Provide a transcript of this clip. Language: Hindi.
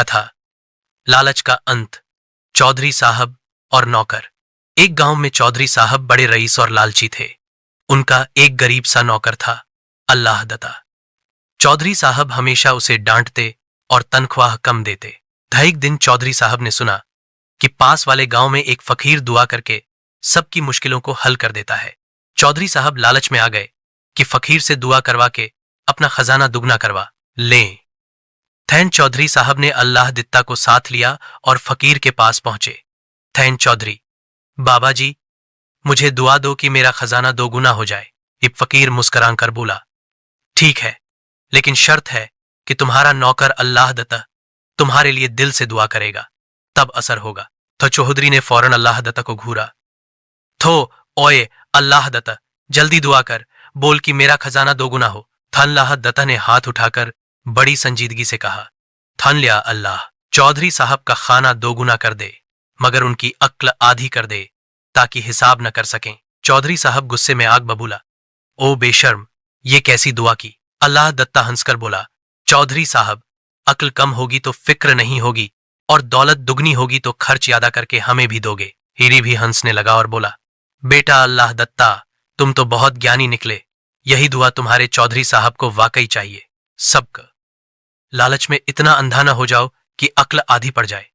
कथा। लालच का अंत। चौधरी साहब और नौकर। एक गांव में चौधरी साहब बड़े रईस और लालची थे। उनका एक गरीब सा नौकर था, अल्लाह दत्ता। चौधरी साहब हमेशा उसे डांटते और तनख्वाह कम देते। एक दिन चौधरी साहब ने सुना कि पास वाले गांव में एक फकीर दुआ करके सबकी मुश्किलों को हल कर देता है। चौधरी साहब लालच में आ गए कि फकीर से दुआ करवा के अपना खजाना दुगना करवा लें। थैन चौधरी साहब ने अल्लाह दित्ता को साथ लिया और फकीर के पास पहुंचे। थैन चौधरी, बाबा जी, मुझे दुआ दो कि मेरा खजाना दोगुना हो जाए। इब फकीर मुस्कुराकर कर बोला, ठीक है, लेकिन शर्त है कि तुम्हारा नौकर अल्लाह दत्ता तुम्हारे लिए दिल से दुआ करेगा, तब असर होगा। तो चौधरी ने फौरन अल्लाह दत्ता को घूरा। थो ओए अल्लाह दत्ता, जल्दी दुआ कर, बोल कि मेरा खजाना दोगुना हो। अल्लाह दत्ता ने हाथ उठाकर बड़ी संजीदगी से कहा, थन लिया अल्लाह, चौधरी साहब का खाना दोगुना कर दे, मगर उनकी अक्ल आधी कर दे ताकि हिसाब न कर सकें। चौधरी साहब गुस्से में आग बबूला, ओ बेशर्म, ये कैसी दुआ की। अल्लाह दत्ता हंसकर बोला, चौधरी साहब, अक्ल कम होगी तो फिक्र नहीं होगी, और दौलत दुगनी होगी तो खर्च यादा करके हमें भी दोगे। हीरी भी हंसने लगा और बोला, बेटा अल्लाह दत्ता, तुम तो बहुत ज्ञानी निकले, यही दुआ तुम्हारे चौधरी साहब को वाकई चाहिए। सबक। लालच में इतना अंधा न हो जाओ कि अक्ल आधी पड़ जाए।